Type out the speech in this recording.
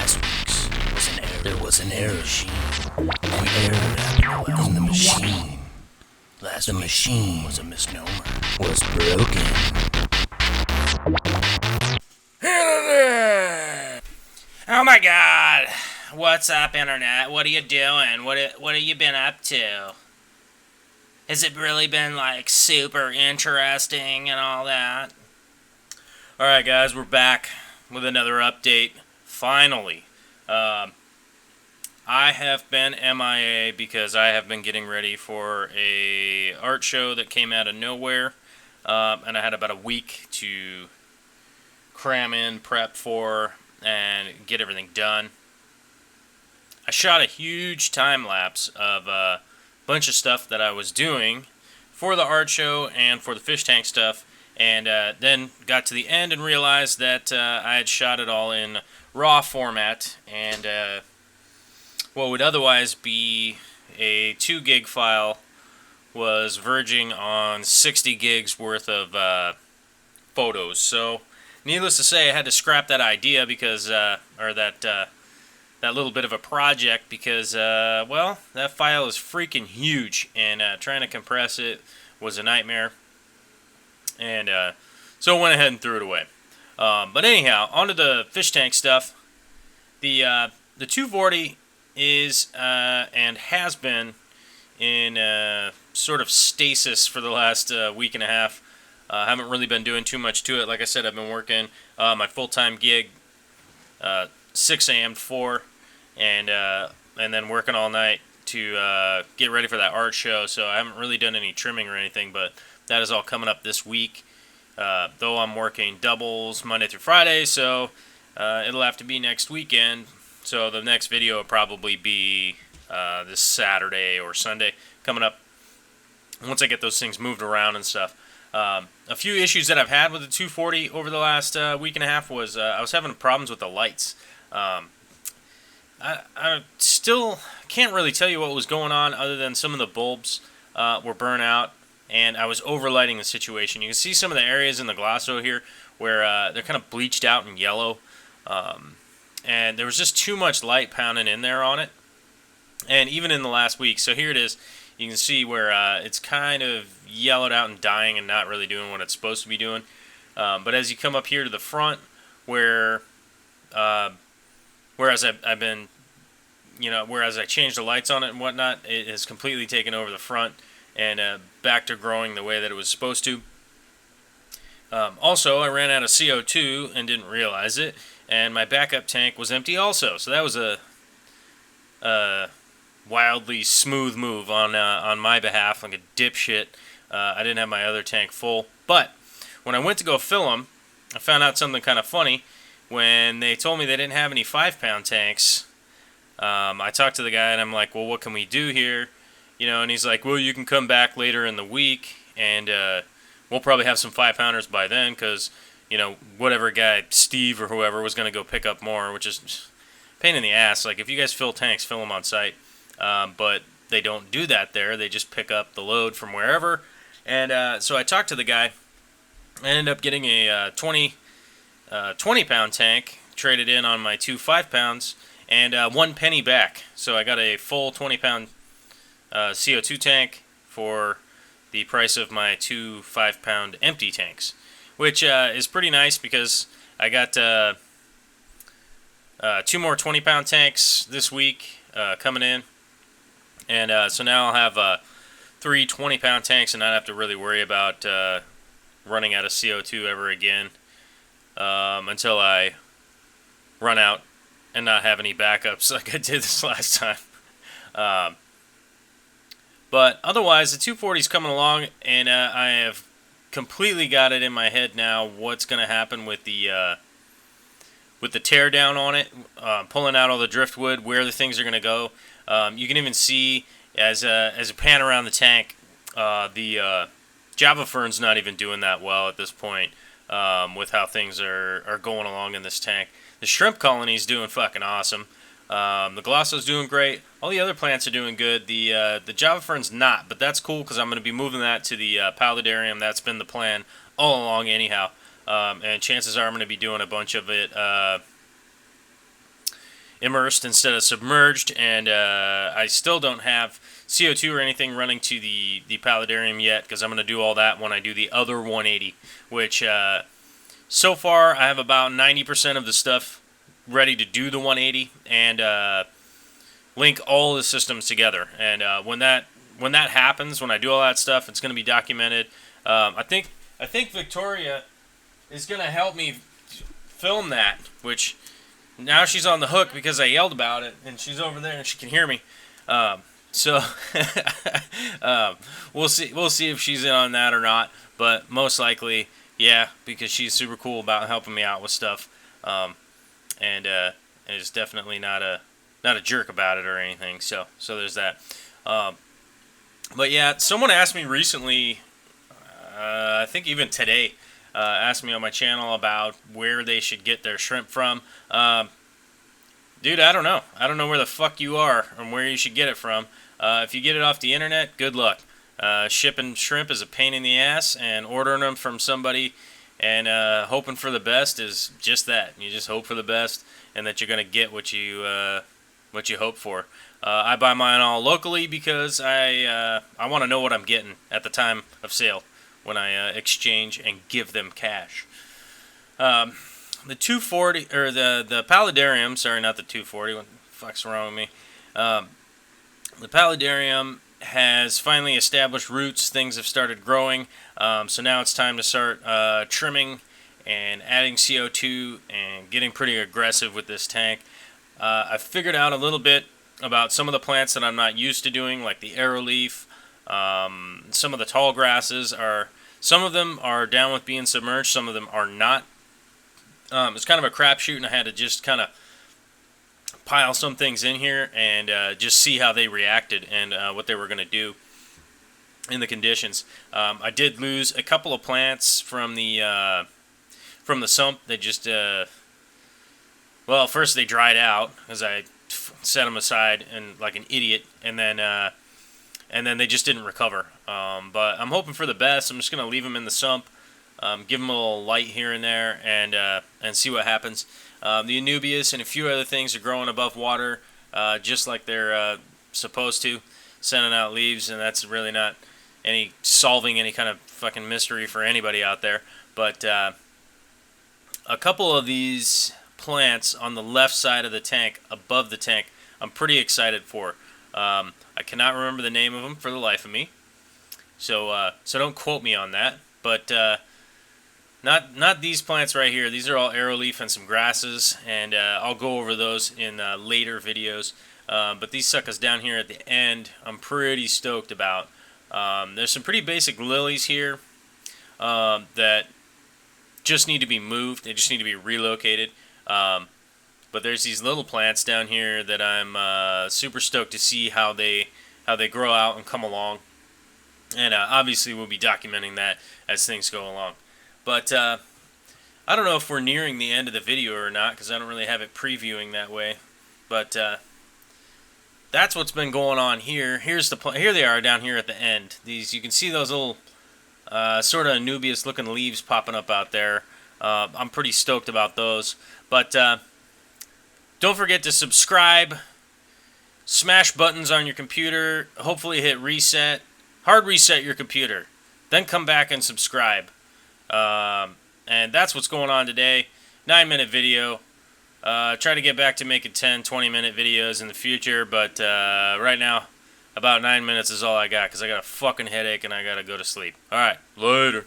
last week's was an error. There was an error. An error in the machine. The machine was a misnomer. Was broken. Oh my god. What's up, Internet? What are you doing? What have you been up to? Has it really been, like, super interesting and all that? Alright, guys, we're back with another update. Finally. I have been MIA because I have been getting ready for a art show that came out of nowhere. And I had about a week to cram in, prep for, and get everything done. I shot a huge time lapse of a bunch of stuff that I was doing for the art show and for the fish tank stuff, and then got to the end and realized that I had shot it all in RAW format, and what would otherwise be a 2 gig file was verging on 60 gigs worth of photos. So needless to say, I had to scrap that idea because, or that little bit of a project because, well, that file is freaking huge, and trying to compress it was a nightmare. And so I went ahead and threw it away. But anyhow, onto the fish tank stuff. The 240 is and has been in sort of stasis for the last week and a half. I haven't really been doing too much to it. Like I said, I've been working my full-time gig 6 a.m. to 4, and then working all night to get ready for that art show. So I haven't really done any trimming or anything, but that is all coming up this week. Though I'm working doubles Monday through Friday, so it'll have to be next weekend. So the next video will probably be this Saturday or Sunday coming up once I get those things moved around and stuff. A few issues that I've had with the 240 over the last week and a half was I was having problems with the lights. I still can't really tell you what was going on other than some of the bulbs were burnt out, and I was overlighting the situation. You can see some of the areas in the Glasso here where they're kind of bleached out and yellow, and there was just too much light pounding in there on it, and even in the last week. So here it is. You can see where it's kind of yellowed out and dying and not really doing what it's supposed to be doing. But as you come up here to the front, whereas I've been, whereas I changed the lights on it and whatnot, it has completely taken over the front and back to growing the way that it was supposed to. Also, I ran out of CO2 and didn't realize it, and my backup tank was empty also. So that was a wildly smooth move on my behalf, like a dipshit. I didn't have my other tank full, but when I went to go fill them, I found out something kind of funny. When they told me they didn't have any 5-pound tanks, I talked to the guy and I'm like, well, what can we do here? And he's like, well, you can come back later in the week and we'll probably have some 5-pounders by then because, whatever guy, Steve or whoever, was going to go pick up more, which is a pain in the ass. Like, if you guys fill tanks, fill them on site. But they don't do that there. They just pick up the load from wherever. And so I talked to the guy. I ended up getting a 20-pound tank, traded in on my 2 5-pounds, and 1 penny back. So I got a full 20-pound CO2 tank for the price of my 2 5-pound empty tanks, which is pretty nice because I got 2 more 20-pound tanks this week coming in. And so now I'll have 3 20-pound tanks and not have to really worry about running out of CO2 ever again until I run out and not have any backups like I did this last time. But otherwise, the 240 is coming along, and I have completely got it in my head now what's going to happen with the tear down on it, pulling out all the driftwood, where the things are going to go. You can even see as a pan around the tank, the Java Fern's not even doing that well at this point with how things are going along in this tank. The shrimp colony's doing fucking awesome. The Glosso's doing great. All the other plants are doing good. The Java Fern's not, but that's cool because I'm going to be moving that to the Paludarium. That's been the plan all along anyhow. And chances are I'm going to be doing a bunch of it immersed instead of submerged, and I still don't have CO2 or anything running to the Paludarium yet, because I'm going to do all that when I do the other 180, which so far I have about 90% of the stuff ready to do the 180 and link all the systems together. And when that happens, when I do all that stuff, it's going to be documented. I think Victoria is going to help me film that, which now she's on the hook because I yelled about it, and she's over there and she can hear me. So we'll see if she's in on that or not, but most likely, yeah, because she's super cool about helping me out with stuff, and is definitely not a jerk about it or anything. So there's that. But yeah, someone asked me recently, I think even today, asked me on my channel about where they should get their shrimp from. Dude, I don't know. I don't know where the fuck you are and where you should get it from. If you get it off the internet, good luck. Shipping shrimp is a pain in the ass, and ordering them from somebody and hoping for the best is just that. You just hope for the best and that you're going to get what you hope for. I buy mine all locally because I want to know what I'm getting at the time of sale when I exchange and give them cash. The 240 or the Paludarium, sorry, not the 240. What the fuck's wrong with me? The Paludarium has finally established roots. Things have started growing. So now it's time to start trimming and adding CO2 and getting pretty aggressive with this tank. I figured out a little bit about some of the plants that I'm not used to doing, like the arrowleaf. Some of the tall grasses some of them are down with being submerged, some of them are not. It's kind of a crapshoot, and I had to just kind of pile some things in here and just see how they reacted and what they were going to do in the conditions. I did lose a couple of plants from the sump. They just well, first they dried out because I set them aside and like an idiot, and then they just didn't recover. But I'm hoping for the best. I'm just going to leave them in the sump. Give them a little light here and there, and see what happens. The Anubias and a few other things are growing above water, just like they're supposed to, sending out leaves, and that's really not solving any kind of fucking mystery for anybody out there. But a couple of these plants on the left side of the tank, above the tank, I'm pretty excited for. I cannot remember the name of them for the life of me, so don't quote me on that. But not these plants right here. These are all arrowleaf and some grasses, and I'll go over those in later videos. But these suckers down here at the end, I'm pretty stoked about. There's some pretty basic lilies here that just need to be moved. They just need to be relocated. But there's these little plants down here that I'm super stoked to see how they grow out and come along. And obviously we'll be documenting that as things go along. But I don't know if we're nearing the end of the video or not, because I don't really have it previewing that way. But that's what's been going on here. Here they are down here at the end. You can see those little sort of Anubias looking leaves popping up out there. I'm pretty stoked about those. But don't forget to subscribe, smash buttons on your computer, hopefully hit reset, hard reset your computer, then come back and subscribe. And that's what's going on today. 9-minute video. Try to get back to making 10, 20-minute videos in the future, but right now, about 9 minutes is all I got, because I got a fucking headache and I gotta go to sleep. Alright, later.